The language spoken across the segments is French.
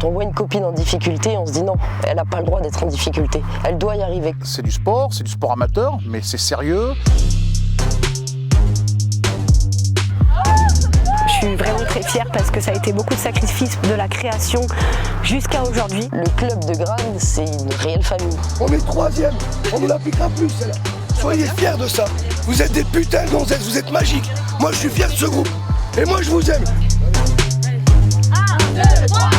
Quand on voit une copine en difficulté, on se dit non, elle n'a pas le droit d'être en difficulté. Elle doit y arriver. C'est du sport amateur, mais c'est sérieux. Je suis vraiment très fière parce que ça a été beaucoup de sacrifices de la création jusqu'à aujourd'hui. Le club de Grane, c'est une réelle famille. On est 3e, on nous l'appliquera plus celle-là. Soyez fiers de ça. Vous êtes des putains de gonzesses, vous êtes magiques. Moi je suis fier de ce groupe. Et moi je vous aime. 1, 2, 3,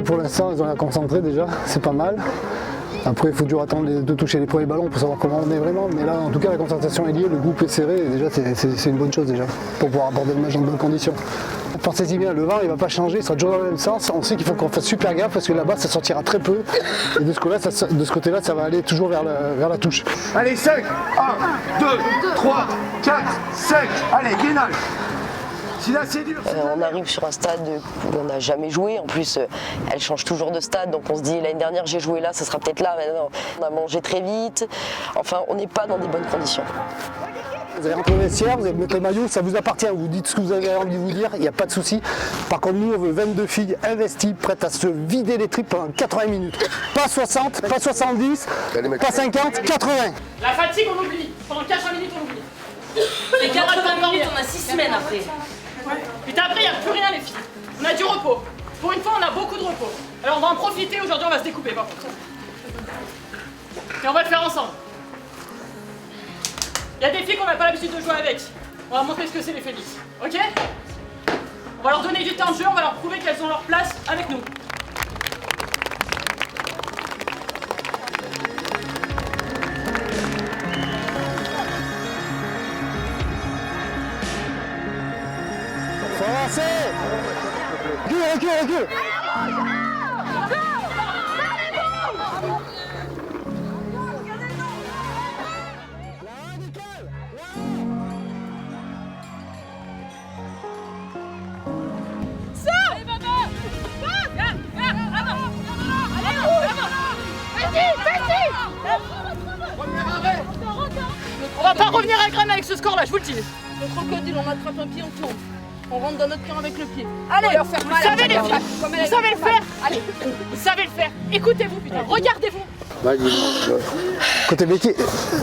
Pour l'instant, ils ont l'air concentrés déjà, c'est pas mal. Après, il faut toujours attendre de toucher les premiers ballons pour savoir comment on est vraiment. Mais là, en tout cas, la concentration est liée, le groupe est serré. Et déjà, c'est une bonne chose déjà, pour pouvoir aborder le match dans de bonnes conditions. Pensez-y bien, le vent, il ne va pas changer, il sera toujours dans le même sens. On sait qu'il faut qu'on fasse super gaffe parce que là-bas, ça sortira très peu. Et de ce côté-là, ça va aller toujours vers la touche. Allez, 5, 1, 2, 3, 4, 5. Allez, gainage. Si là c'est dur. On arrive sur un stade où on n'a jamais joué. En plus, elle change toujours de stade. Donc on se dit, l'année dernière, j'ai joué là, ça sera peut-être là. Mais non, on a mangé très vite. Enfin, on n'est pas dans des bonnes conditions. Vous allez rentrer au vestiaire, vous allez mettre les maillots, ça vous appartient, vous dites ce que vous avez envie de vous dire, il n'y a pas de souci. Par contre, nous, on veut 22 filles investies, prêtes à se vider les tripes pendant 80 minutes. Pas 60, pas 70, pas 50, 80. La fatigue, on oublie. Pendant 80 minutes, on oublie. Les 80 minutes, on a 6 semaines après. Putain, après, il n'y a plus rien, les filles. On a du repos. Pour une fois, on a beaucoup de repos. Alors, on va en profiter. Aujourd'hui, on va se découper, par contre. Et on va le faire ensemble. Il y a des filles qu'on n'a pas l'habitude de jouer avec. On va montrer ce que c'est les Félix. Ok? On va leur donner du temps de jeu, on va leur prouver qu'elles ont leur place avec nous. Faut avancer. Recule. On va pas revenir à Grane avec ce score-là, je vous le dis. Le crocodile, on attrape un pied, on tourne. On rentre dans notre camp avec le pied. Allez, vous savez les filles, vous savez le faire. Allez, vous savez le faire. Écoutez-vous, putain, regardez-vous. Côté Becky,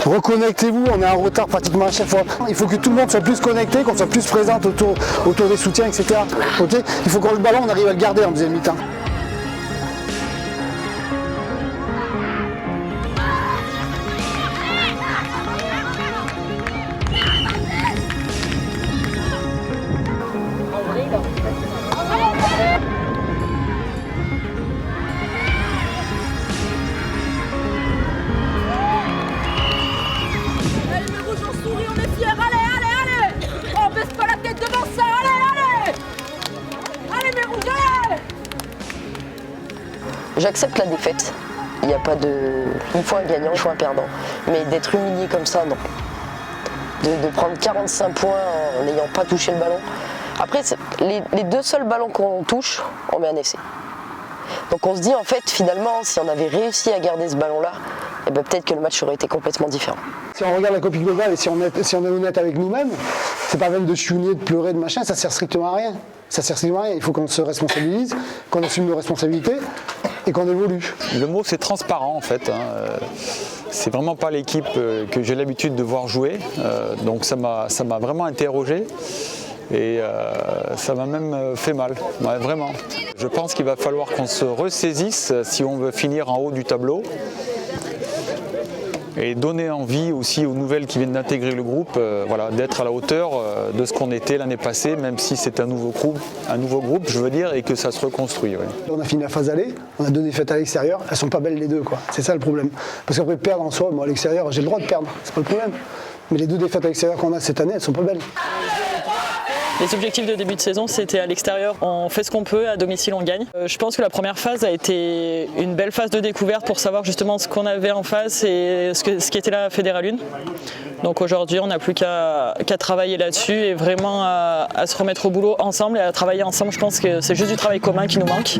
reconnectez-vous, on est en retard pratiquement à chaque fois. Il faut que tout le monde soit plus connecté, qu'on soit plus présente autour des soutiens, etc. Okay, il faut que le ballon, on arrive à le garder en deuxième mi-temps. J'accepte la défaite. Il n'y a pas de... Il faut un gagnant, il faut un perdant. Mais d'être humilié comme ça, non. De prendre 45 points en n'ayant pas touché le ballon. Après, les 2 seuls ballons qu'on touche, on met un essai. Donc on se dit, en fait, finalement, si on avait réussi à garder ce ballon-là, eh ben, peut-être que le match aurait été complètement différent. Si on regarde la copie globale et si on est honnête avec nous-mêmes, c'est pas même de chouiner, de pleurer, de machin, ça sert strictement à rien. Ça sert strictement à rien. Il faut qu'on se responsabilise, qu'on assume nos responsabilités et qu'on évolue. Le mot c'est transparent en fait. C'est vraiment pas l'équipe que j'ai l'habitude de voir jouer. Donc ça m'a vraiment interrogé. Et ça m'a même fait mal, ouais, vraiment. Je pense qu'il va falloir qu'on se ressaisisse si on veut finir en haut du tableau et donner envie aussi aux nouvelles qui viennent d'intégrer le groupe, voilà, d'être à la hauteur de ce qu'on était l'année passée, même si c'est un nouveau groupe, je veux dire, et que ça se reconstruit. Ouais. On a fini la phase aller, on a 2 défaites à l'extérieur, elles sont pas belles les 2, quoi. C'est ça le problème. Parce qu'après perdre en soi, moi à l'extérieur j'ai le droit de perdre, c'est pas le problème. Mais les 2 défaites à l'extérieur qu'on a cette année, elles sont pas belles. Les objectifs de début de saison, c'était à l'extérieur, on fait ce qu'on peut, à domicile on gagne. Je pense que la première phase a été une belle phase de découverte pour savoir justement ce qu'on avait en face et ce qui était la Fédéral 1. Donc aujourd'hui, on n'a plus qu'à travailler là-dessus et vraiment à se remettre au boulot ensemble et à travailler ensemble. Je pense que c'est juste du travail commun qui nous manque.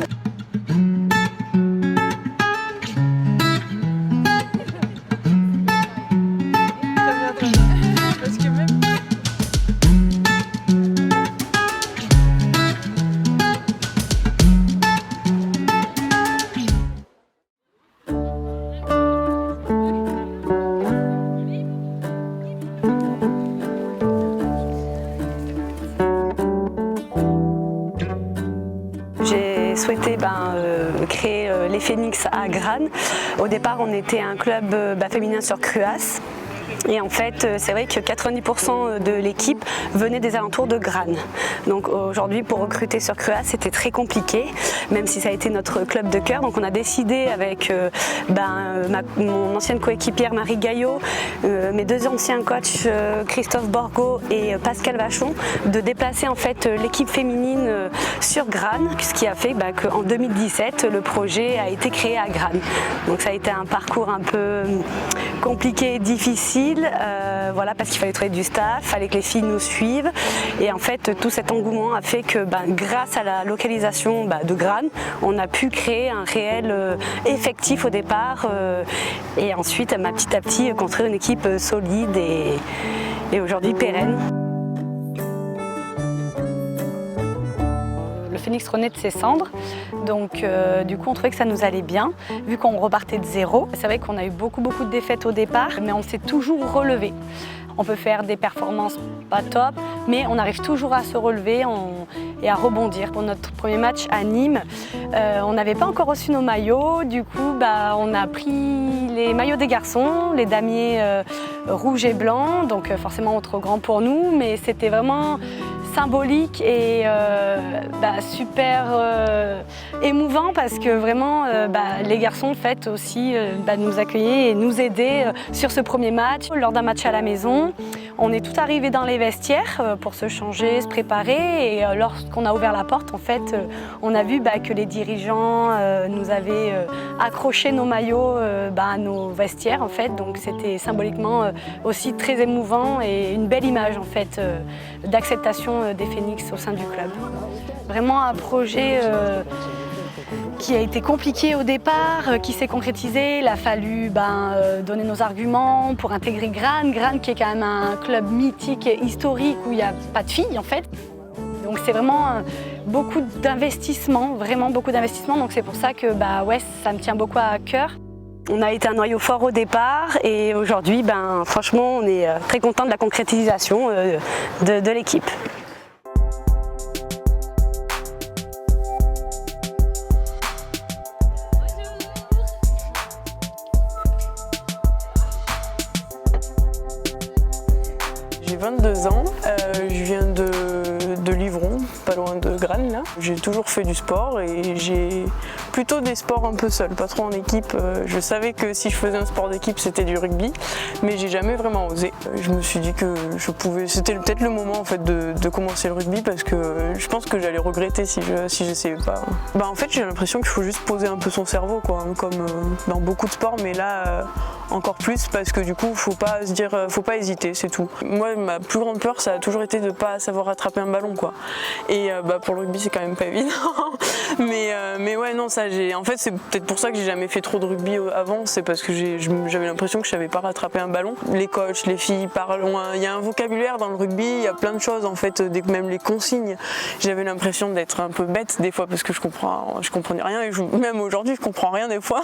J'ai souhaité créer les Phénix à Grane. Au départ, on était un club féminin sur Cruas. Et en fait, c'est vrai que 90% de l'équipe venait des alentours de Grane. Donc aujourd'hui, pour recruter sur Cruas, c'était très compliqué, même si ça a été notre club de cœur. Donc on a décidé avec mon ancienne coéquipière Marie Gaillot, mes deux anciens coachs Christophe Borgo et Pascal Vachon, de déplacer en fait l'équipe féminine sur Grane, ce qui a fait qu'en 2017, le projet a été créé à Grane. Donc ça a été un parcours un peu compliqué et difficile. Voilà, parce qu'il fallait trouver du staff, il fallait que les filles nous suivent et en fait tout cet engouement a fait que grâce à la localisation de Grane, on a pu créer un réel effectif au départ et ensuite petit à petit construire une équipe solide et aujourd'hui pérenne. Le Phénix renaît de ses cendres, donc du coup on trouvait que ça nous allait bien, vu qu'on repartait de zéro. C'est vrai qu'on a eu beaucoup de défaites au départ, mais on s'est toujours relevé. On peut faire des performances pas top, mais on arrive toujours à se relever et à rebondir. Pour notre premier match à Nîmes, on n'avait pas encore reçu nos maillots, du coup on a pris les maillots des garçons, les damiers rouges et blancs, donc forcément trop grand pour nous, mais c'était vraiment symbolique et super émouvant parce que vraiment les garçons en fait aussi nous accueillaient et nous aidaient sur ce premier match. Lors d'un match à la maison, on est tout arrivé dans les vestiaires pour se changer, se préparer et lorsqu'on a ouvert la porte en fait on a vu que les dirigeants nous avaient accroché nos maillots à nos vestiaires en fait, donc c'était symboliquement aussi très émouvant et une belle image en fait d'acceptation des Phénix au sein du club. Vraiment un projet qui a été compliqué au départ, qui s'est concrétisé. Il a fallu donner nos arguments pour intégrer Grane. Grane qui est quand même un club mythique et historique où il n'y a pas de filles en fait. Donc c'est vraiment beaucoup d'investissement, vraiment beaucoup d'investissement. Donc c'est pour ça que ça me tient beaucoup à cœur. On a été un noyau fort au départ et aujourd'hui, franchement, on est très content de la concrétisation de l'équipe. J'ai 22 ans, je viens de Livron, pas loin de Grane là. J'ai toujours fait du sport et j'ai plutôt des sports un peu seul, pas trop en équipe. Je savais que si je faisais un sport d'équipe c'était du rugby, mais j'ai jamais vraiment osé. Je me suis dit que c'était peut-être le moment en fait de commencer le rugby parce que je pense que j'allais regretter si j'essayais pas. En fait j'ai l'impression qu'il faut juste poser un peu son cerveau quoi, comme dans beaucoup de sports, mais là encore plus parce que du coup faut pas hésiter, c'est tout. Moi ma plus grande peur ça a toujours été de pas savoir attraper un ballon quoi. Et pour le rugby c'est quand même pas évident. mais ouais non ça en fait c'est peut-être pour ça que j'ai jamais fait trop de rugby avant, c'est parce que j'avais l'impression que je savais pas rattraper un ballon. Les coachs, les filles parlent, il y a un vocabulaire dans le rugby, il y a plein de choses en fait, même les consignes. J'avais l'impression d'être un peu bête des fois parce que je comprenais rien et même aujourd'hui je comprends rien des fois.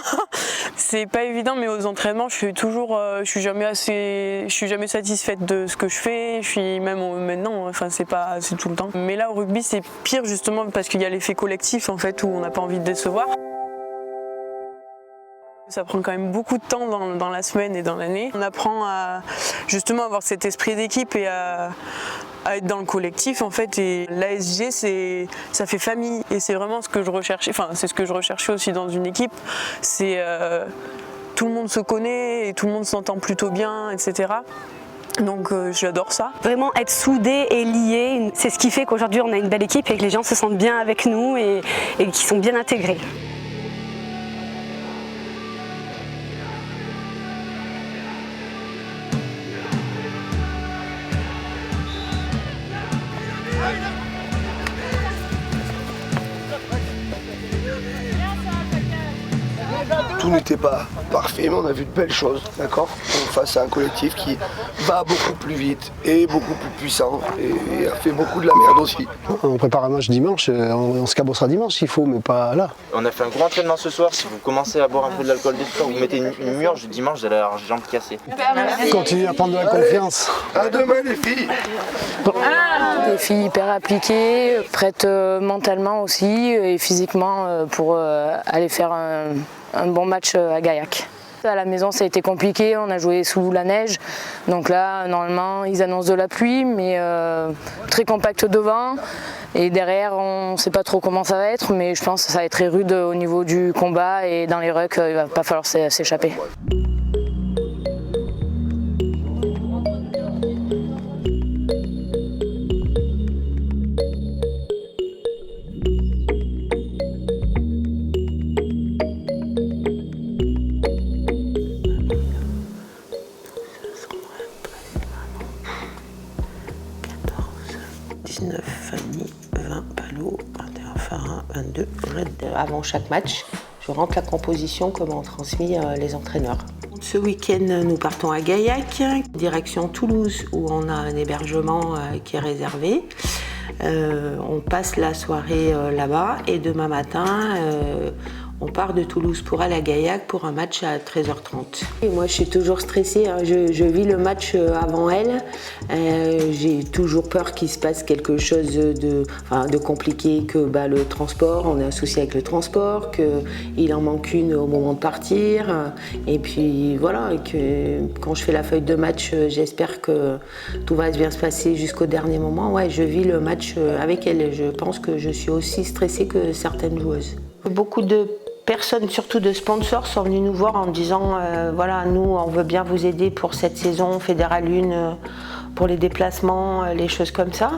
C'est pas évident, mais aux entraînements je suis jamais satisfaite de ce que je fais. Je suis même maintenant, c'est tout le temps. Mais là au rugby c'est pire justement parce qu'il y a l'effet collectif en fait où on n'a pas envie de décevoir. Ça prend quand même beaucoup de temps dans la semaine et dans l'année. On apprend à justement avoir cet esprit d'équipe et à être dans le collectif en fait, et l'ASG ça fait famille et c'est vraiment ce que je recherchais, c'est ce que je recherchais aussi dans une équipe, c'est tout le monde se connaît et tout le monde s'entend plutôt bien, etc. Donc j'adore ça. Vraiment être soudés et liés, c'est ce qui fait qu'aujourd'hui on a une belle équipe et que les gens se sentent bien avec nous et qu'ils sont bien intégrés. Tout n'était pas parfait, mais on a vu de belles choses, d'accord? Face à un collectif qui va beaucoup plus vite et beaucoup plus puissant et a fait beaucoup de la merde aussi. On prépare un match dimanche, on se cabossera dimanche s'il faut, mais pas là. On a fait un gros entraînement ce soir. Si vous commencez à boire un peu de l'alcool ce soir, vous mettez une murge dimanche, vous allez avoir les jambes cassées. Continue à prendre de la confiance. À demain les filles. Des filles hyper appliquées, prêtes mentalement aussi et physiquement pour aller faire un bon match à Gaillac. À la maison ça a été compliqué, on a joué sous la neige, donc là normalement ils annoncent de la pluie mais très compact devant et derrière on ne sait pas trop comment ça va être, mais je pense que ça va être très rude au niveau du combat et dans les rucks il va pas falloir s'échapper. Fanny, 20 Palot, 21 Farin, 22 Red. Avant chaque match, je rentre la composition que m'ont transmis les entraîneurs. Ce week-end, nous partons à Gaillac, direction Toulouse, où on a un hébergement qui est réservé. On passe la soirée là-bas et demain matin, on part de Toulouse pour aller à Gaillac pour un match à 13h30. Et moi, je suis toujours stressée, hein. Je vis le match avant elle. J'ai toujours peur qu'il se passe quelque chose de compliqué, que le transport, on a un souci avec le transport, qu'il en manque une au moment de partir. Et puis voilà, et que quand je fais la feuille de match, j'espère que tout va bien se passer jusqu'au dernier moment. Ouais, je vis le match avec elle. Je pense que je suis aussi stressée que certaines joueuses. Beaucoup de personnes, surtout de sponsors, sont venus nous voir en disant voilà, nous on veut bien vous aider pour cette saison, Fédéral 1 pour les déplacements, les choses comme ça.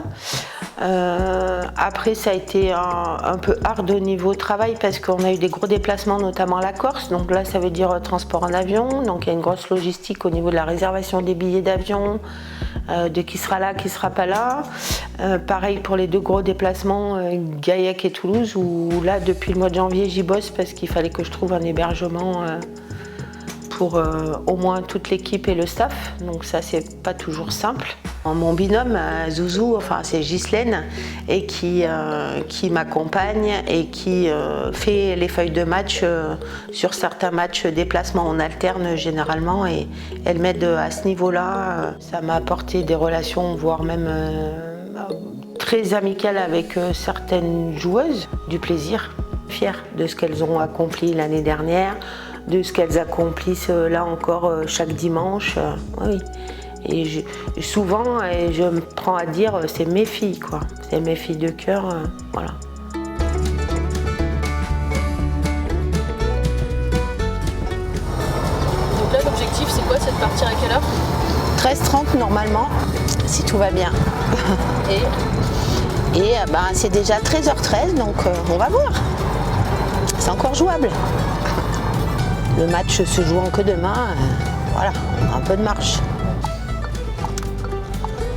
Après ça a été un peu hard au niveau travail parce qu'on a eu des gros déplacements, notamment à la Corse, donc là ça veut dire transport en avion, donc il y a une grosse logistique au niveau de la réservation des billets d'avion, de qui sera là, qui sera pas là. Pareil pour les deux gros déplacements, Gaillac et Toulouse, où là depuis le mois de janvier j'y bosse parce qu'il fallait que je trouve un hébergement pour au moins toute l'équipe et le staff, donc ça c'est pas toujours simple. Mon binôme Zouzou, enfin c'est Ghislaine, et qui m'accompagne et qui fait les feuilles de match sur certains matchs déplacements. On alterne généralement et elle m'aide à ce niveau-là. Ça m'a apporté des relations, voire même très amicales avec certaines joueuses, du plaisir, fière de ce qu'elles ont accompli l'année dernière, de ce qu'elles accomplissent là encore chaque dimanche. Oui. Et souvent, je me prends à dire, c'est mes filles, quoi. C'est mes filles de cœur, voilà. Donc là, l'objectif, c'est quoi? C'est de partir à quelle heure? 13h30 normalement, si tout va bien. Et c'est déjà 13h13, donc on va voir. C'est encore jouable. Le match se jouant que demain, voilà, on a un peu de marge.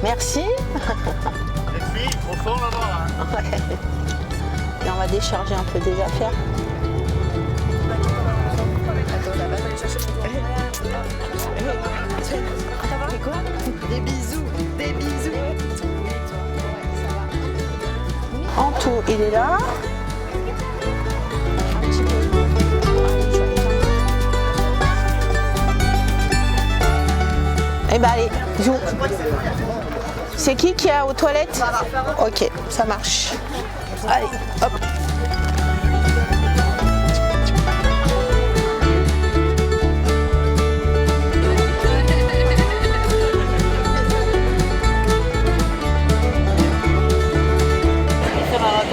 Merci. Les filles, au fond là-bas. Hein. Ouais. Et on va décharger un peu des affaires. Des bisous, des bisous. En tout, il est là. Un petit peu. Eh ben allez, bisous. C'est qui est aux toilettes? Ok, ça marche. Allez, hop.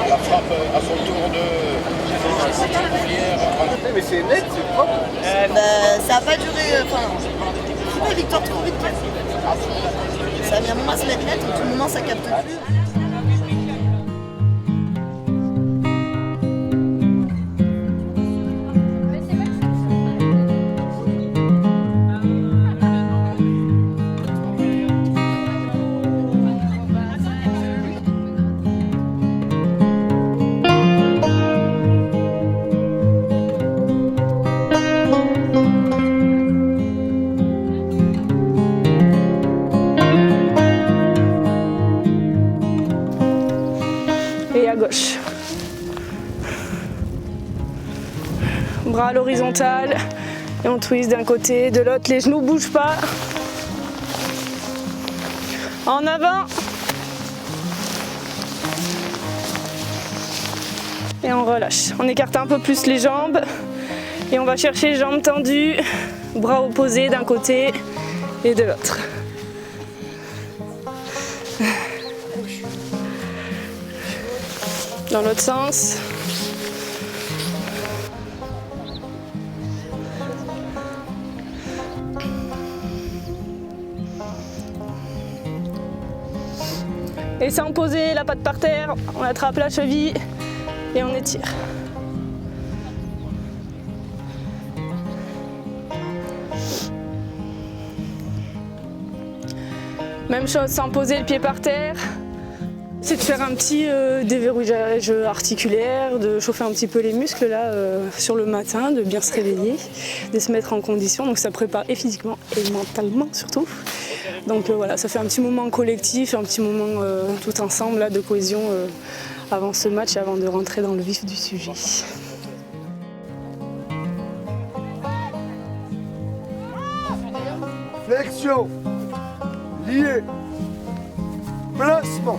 La frappe à son tour de... Mais c'est net, c'est propre. Ça n'a pas duré... Victor, trop vite. Ça a mis un moment à se mettre net, et tout le moment ça capte plus. Et à gauche. Bras à l'horizontale et on twist d'un côté, de l'autre, les genoux bougent pas. En avant. Et on relâche. On écarte un peu plus les jambes et on va chercher jambes tendues, bras opposés d'un côté et de l'autre. Dans l'autre sens. Et sans poser la patte par terre, on attrape la cheville et on étire. Même chose, sans poser le pied par terre. C'est de faire un petit déverrouillage articulaire, de chauffer un petit peu les muscles là sur le matin, de bien se réveiller, de se mettre en condition. Donc ça prépare et physiquement et mentalement surtout. Donc voilà, ça fait un petit moment collectif, un petit moment tout ensemble là, de cohésion avant ce match, avant de rentrer dans le vif du sujet. Flexion, lié, placement.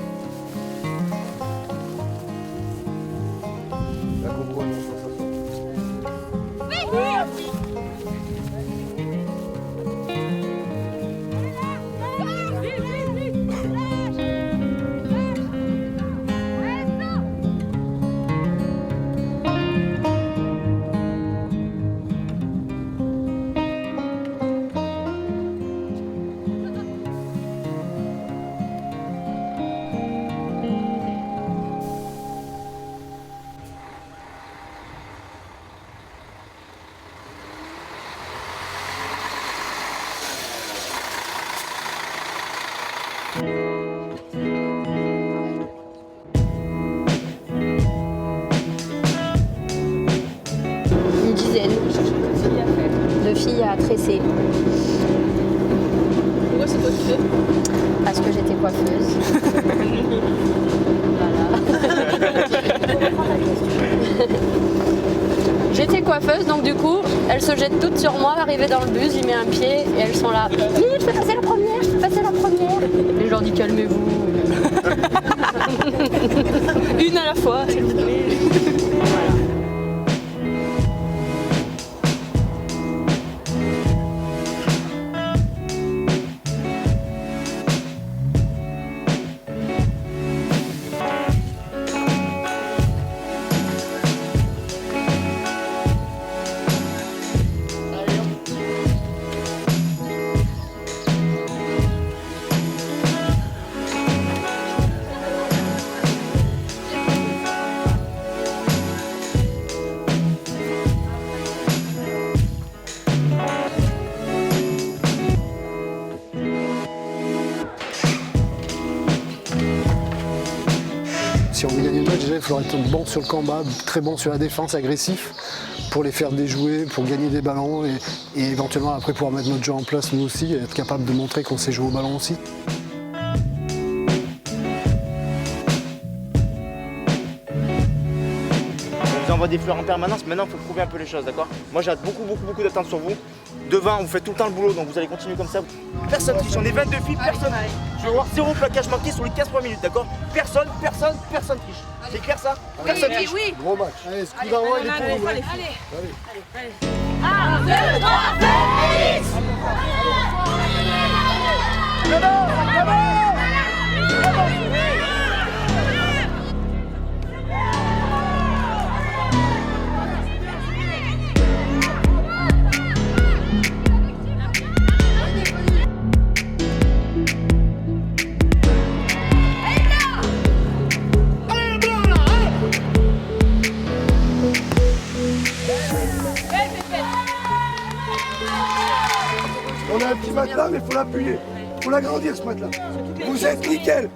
Une dizaine de filles à tresser. Pourquoi c'est toi qui fais? Parce que j'étais coiffeuse. J'étais coiffeuse, donc du coup, elles se jettent toutes sur moi, arrivées dans le bus, j'y mets un pied et elles sont là. Je peux passer la première, je peux passer la première. Et je leur dis calmez-vous. Une à la fois, s'il vous plaît. Si on veut gagner le match, déjà il faudra être bon sur le combat, très bon sur la défense, agressif, pour les faire déjouer, pour gagner des ballons et éventuellement après pouvoir mettre notre jeu en place nous aussi, et être capable de montrer qu'on sait jouer au ballon aussi. On vous envoie des fleurs en permanence, maintenant il faut prouver un peu les choses, d'accord? Moi j'ai beaucoup d'attentes sur vous. Devant, vous faites tout le temps le boulot, donc vous allez continuer comme ça. Personne triche, on est 22 filles, personne. Je veux voir 0 plaquage manqué sur les 15 premières minutes, d'accord? Personne triche. C'est clair ça? Personne triche. Oui. Gros match. Allez, ce coup d'envoi, il est pour nous. Allez. 1, 2, 3, Félix! On a un petit matelas, mais il faut l'appuyer. Il faut l'agrandir ce matelas. Vous êtes nickel.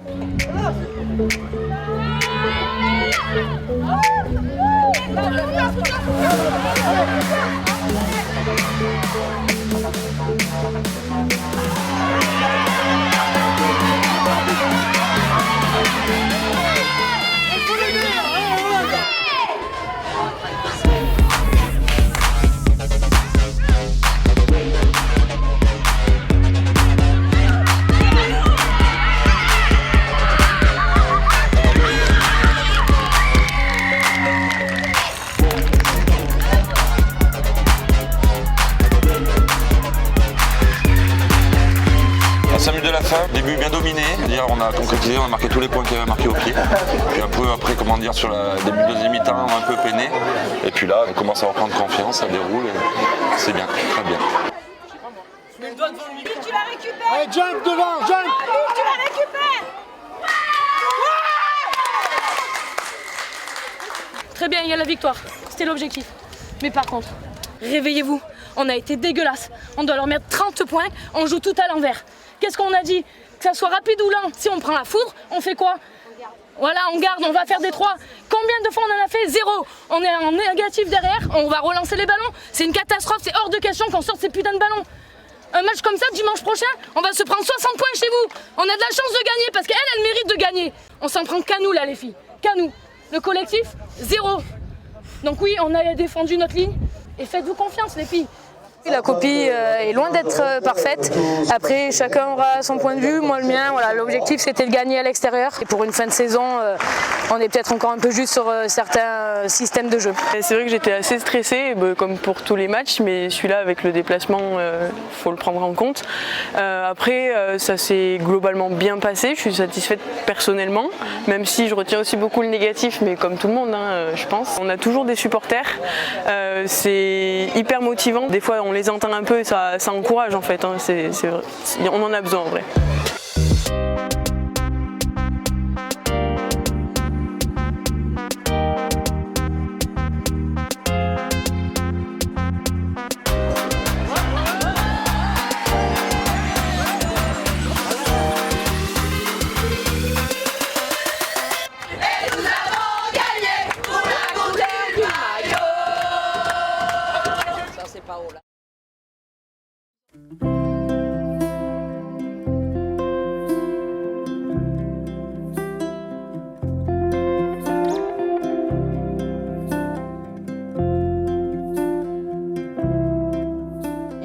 À 5 minutes de la fin, début bien dominé, c'est-à-dire on a concrétisé, on a marqué tous les points qu'il y avait marqués au pied. Puis un peu après, comment dire, sur le début de deuxième mi-temps, on a un peu peiné. Et puis là, on commence à reprendre confiance, ça déroule et c'est bien, très bien. Mets le doigt devant lui. Tu la récupères. Allez, jump devant, jump. Tu la récupères. Très bien, il y a la victoire. C'était l'objectif. Mais par contre, réveillez-vous. On a été dégueulasse. On doit leur mettre 30 points. On joue tout à l'envers. Qu'est-ce qu'on a dit? Que ça soit rapide ou lent. Si on prend la foudre, on fait quoi? Voilà, on garde, on va faire des 3. Combien de fois on en a fait? 0. On est en négatif derrière. On va relancer les ballons. C'est une catastrophe. C'est hors de question qu'on sorte ces putains de ballons. Un match comme ça, dimanche prochain, on va se prendre 60 points chez vous. On a de la chance de gagner parce qu'elle, elle mérite de gagner. On s'en prend qu'à nous là, les filles. Qu'à nous. Le collectif, 0. Donc oui, on a défendu notre ligne. Et faites-vous confiance, les filles. La copie est loin d'être parfaite. Après, chacun aura son point de vue. Moi, le mien, voilà, l'objectif, c'était de gagner à l'extérieur. Et pour une fin de saison, on est peut-être encore un peu juste sur certains systèmes de jeu. C'est vrai que j'étais assez stressée, comme pour tous les matchs, mais celui-là, avec le déplacement, faut le prendre en compte. Après, ça s'est globalement bien passé. Je suis satisfaite personnellement, même si je retiens aussi beaucoup le négatif, mais comme tout le monde, je pense. On a toujours des supporters. C'est hyper motivant. Des fois, on les entend un peu et ça encourage en fait. On en a besoin en vrai.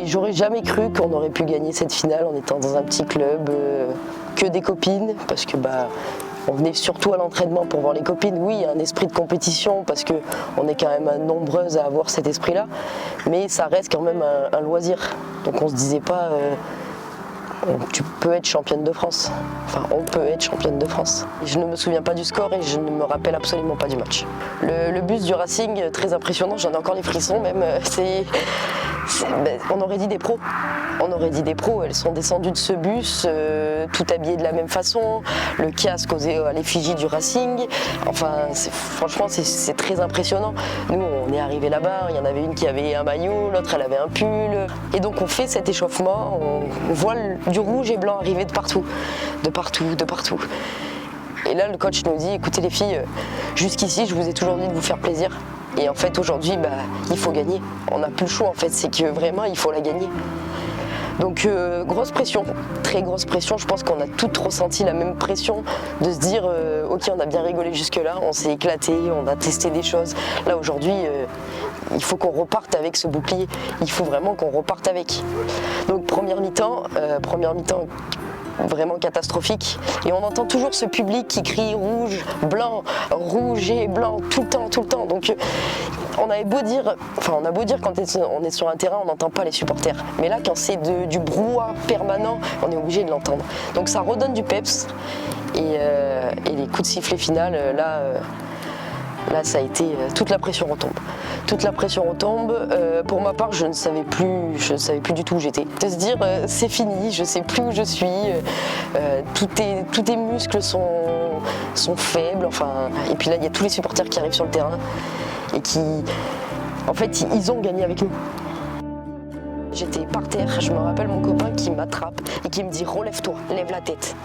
J'aurais jamais cru qu'on aurait pu gagner cette finale en étant dans un petit club, que des copines, parce que on venait surtout à l'entraînement pour voir les copines. Oui, il y a un esprit de compétition parce qu'on est quand même nombreuses à avoir cet esprit-là, mais ça reste quand même un loisir. Donc on se disait pas tu peux être championne de France. Enfin, on peut être championne de France. Je ne me souviens pas du score et je ne me rappelle absolument pas du match. Le bus du Racing, très impressionnant, j'en ai encore les frissons même. On aurait dit des pros. On aurait dit des pros, elles sont descendues de ce bus, tout habillées de la même façon, le casque à l'effigie du Racing. Enfin, franchement, c'est très impressionnant. Nous, on est arrivés là-bas, il y en avait une qui avait un maillot, l'autre elle avait un pull. Et donc on fait cet échauffement, on voit du rouge et blanc arriver de partout, de partout, de partout. Et là, le coach nous dit, écoutez les filles, jusqu'ici, je vous ai toujours dit de vous faire plaisir. Et en fait, aujourd'hui, il faut gagner. On n'a plus le choix, en fait, c'est que vraiment, il faut la gagner. Donc, grosse pression, très grosse pression. Je pense qu'on a toutes ressenti la même pression de se dire, ok, on a bien rigolé jusque-là, on s'est éclaté, on a testé des choses. Là, aujourd'hui, il faut qu'on reparte avec ce bouclier. Il faut vraiment qu'on reparte avec. Donc, première mi-temps, vraiment catastrophique. Et on entend toujours ce public qui crie rouge et blanc, tout le temps. Donc on a beau dire quand on est sur un terrain, on n'entend pas les supporters. Mais là, quand c'est du brouhaha permanent, on est obligé de l'entendre. Donc ça redonne du peps. Et les coups de sifflet final, là, ça a été toute la pression retombe. Toute la pression retombe. Pour ma part, je ne savais plus du tout où j'étais. De se dire, c'est fini, je ne sais plus où je suis. Tous tes muscles sont faibles. Enfin, et puis là, il y a tous les supporters qui arrivent sur le terrain et qui, en fait, ils ont gagné avec nous. j'étais par terre. Je me rappelle mon copain qui m'attrape et qui me dit relève-toi, lève la tête.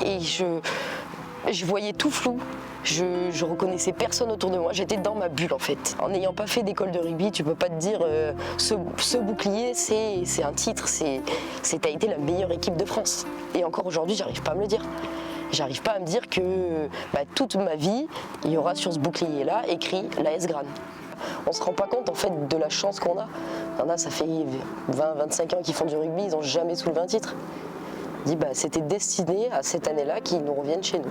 Et je voyais tout flou. Je reconnaissais personne autour de moi, j'étais dans ma bulle en fait. En n'ayant pas fait d'école de rugby, tu peux pas te dire ce bouclier c'est un titre, t'as été la meilleure équipe de France. Et encore aujourd'hui, j'arrive pas à me le dire. J'arrive pas à me dire que toute ma vie, il y aura sur ce bouclier-là écrit l'AS Grane. On se rend pas compte en fait de la chance qu'on a. Il y en a, ça fait 20-25 ans qu'ils font du rugby, ils n'ont jamais soulevé un titre. On dit c'était destiné à cette année-là qu'ils nous reviennent chez nous.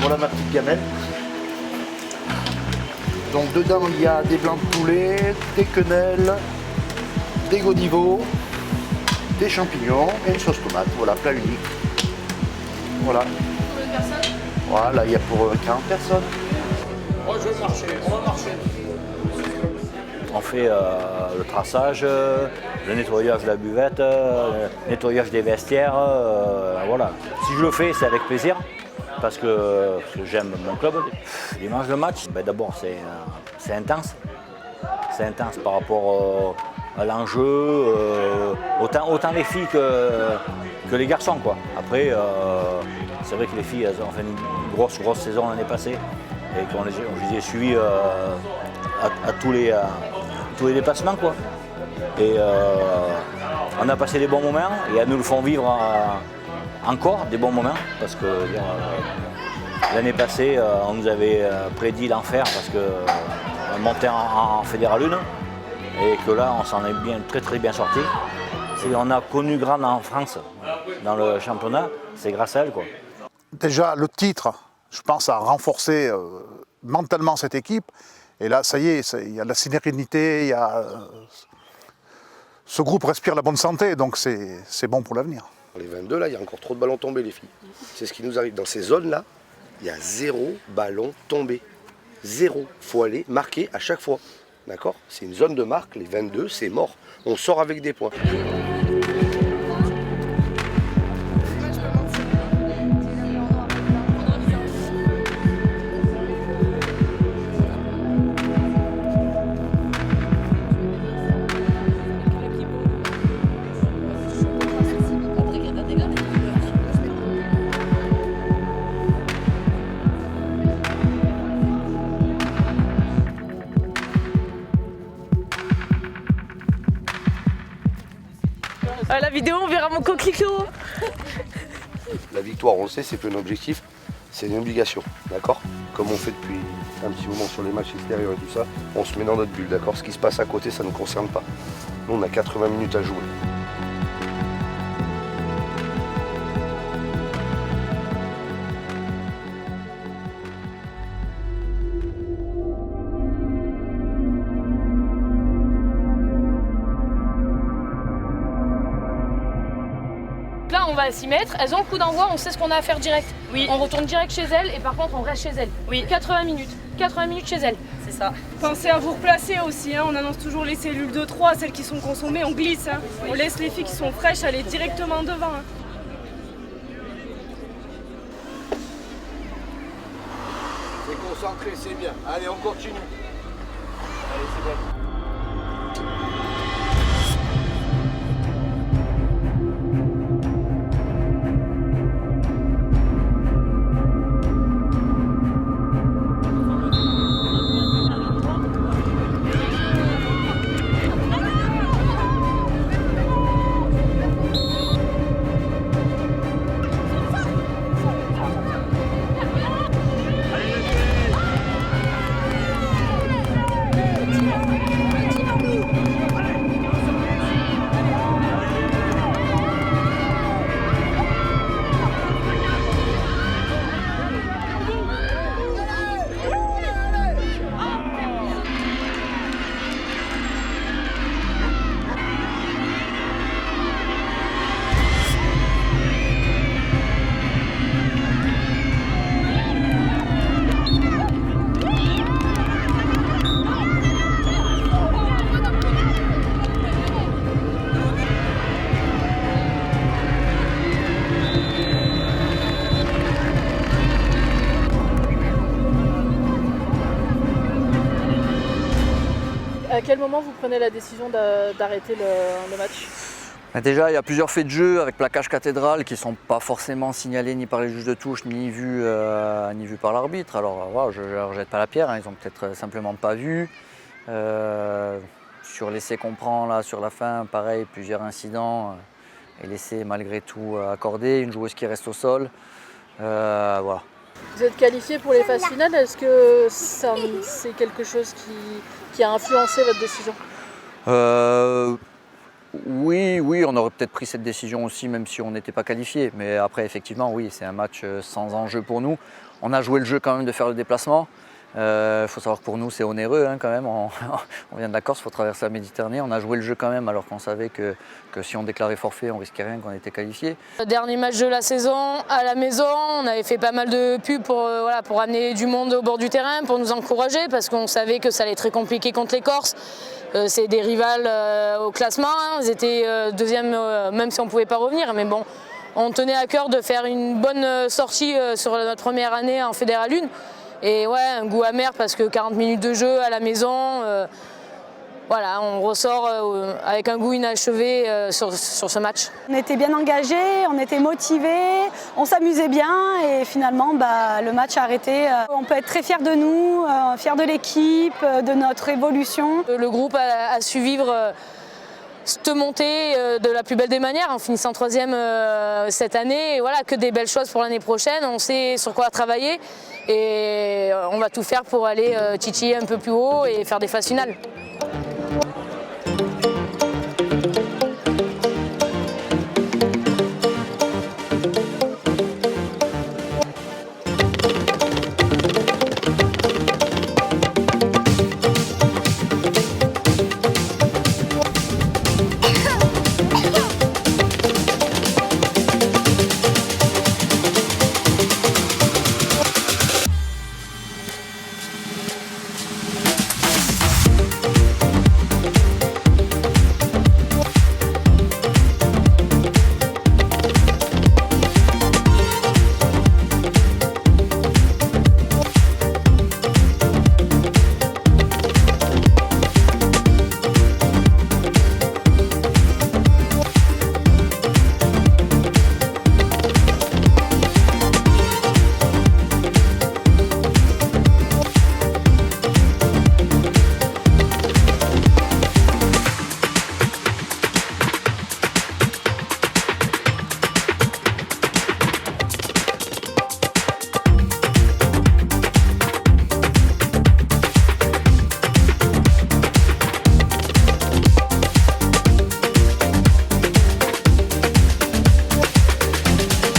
Voilà ma petite gamelle. Donc dedans il y a des blancs de poulet, des quenelles, des godivots, des champignons et une sauce tomate. Voilà, plat unique. Voilà. Combien de personnes? Voilà, il y a pour 40 personnes. Moi je vais marcher, on va marcher. On fait le traçage, le nettoyage de la buvette, le nettoyage des vestiaires, voilà. Si je le fais, c'est avec plaisir. Parce que j'aime mon club. L'image de match, d'abord c'est intense. C'est intense par rapport à l'enjeu, autant les filles que les garçons, quoi. Après, c'est vrai que les filles elles ont fait une grosse saison l'année passée et qu'on les a suivis à tous les déplacements, quoi. Et on a passé des bons moments et elles nous le font vivre encore des bons moments parce que l'année passée on nous avait prédit l'enfer parce qu'on montait en Fédéral 1 et que là on s'en est très bien sorti. Si on a connu Grane en France dans le championnat, c'est grâce à elle, quoi. Déjà le titre, je pense, a renforcé mentalement cette équipe et là ça y est, il y a de la sérénité, ce groupe respire la bonne santé, donc c'est bon pour l'avenir. Les 22 là, il y a encore trop de ballons tombés les filles. C'est ce qui nous arrive. Dans ces zones-là, il y a 0 ballon tombé. 0. Il faut aller marquer à chaque fois. D'accord? C'est une zone de marque, les 22, c'est mort. On sort avec des points. La vidéo, on verra mon coquelicot. La victoire, on le sait, c'est plus un objectif, c'est une obligation, d'accord? Comme on fait depuis un petit moment sur les matchs extérieurs et tout ça, on se met dans notre bulle, d'accord? Ce qui se passe à côté, ça ne nous concerne pas. Nous, on a 80 minutes à jouer. Là, on va s'y mettre. Elles ont le coup d'envoi, on sait ce qu'on a à faire direct. Oui. On retourne direct chez elles et par contre, on reste chez elles. Oui. 80 minutes. 80 minutes chez elles. C'est ça. Pensez à vous replacer aussi, hein. On annonce toujours les cellules de 3, celles qui sont consommées, on glisse. Hein. Oui. On laisse les filles qui sont fraîches aller directement devant. Hein. C'est concentré, c'est bien. Allez, on continue. Allez, c'est bon. À quel moment vous prenez la décision d'arrêter le match? Déjà, il y a plusieurs faits de jeu avec plaquage cathédrale qui ne sont pas forcément signalés ni par les juges de touche ni vus par l'arbitre. Alors voilà, je ne leur jette pas la pierre, hein, ils n'ont peut-être simplement pas vu. Sur l'essai qu'on prend là sur la fin, pareil, plusieurs incidents et l'essai malgré tout accordé, une joueuse qui reste au sol. Voilà. Vous êtes qualifié pour les phases finales, est-ce que c'est quelque chose qui a influencé votre décision? Oui, on aurait peut-être pris cette décision aussi même si on n'était pas qualifié. Mais après, effectivement, oui, c'est un match sans enjeu pour nous. On a joué le jeu quand même de faire le déplacement. Il faut savoir que pour nous, c'est onéreux hein, quand même. On vient de la Corse, il faut traverser la Méditerranée. On a joué le jeu quand même alors qu'on savait que si on déclarait forfait, on risquait rien, qu'on était qualifié. Le dernier match de la saison, à la maison, on avait fait pas mal de pubs pour amener du monde au bord du terrain, pour nous encourager, parce qu'on savait que ça allait être très compliqué contre les Corses. C'est des rivales au classement, hein. Ils étaient deuxième, même si on ne pouvait pas revenir. Mais bon, on tenait à cœur de faire une bonne sortie sur notre première année en Fédéral 1. Et ouais, un goût amer parce que 40 minutes de jeu à la maison, voilà, on ressort avec un goût inachevé sur ce match. On était bien engagés, on était motivés, on s'amusait bien et finalement le match a arrêté. On peut être très fiers de nous, fiers de l'équipe, de notre évolution. Le groupe a su vivre cette montée de la plus belle des manières en finissant 3e cette année. Et voilà, que des belles choses pour l'année prochaine, on sait sur quoi travailler et on va tout faire pour aller titiller un peu plus haut et faire des phases finales.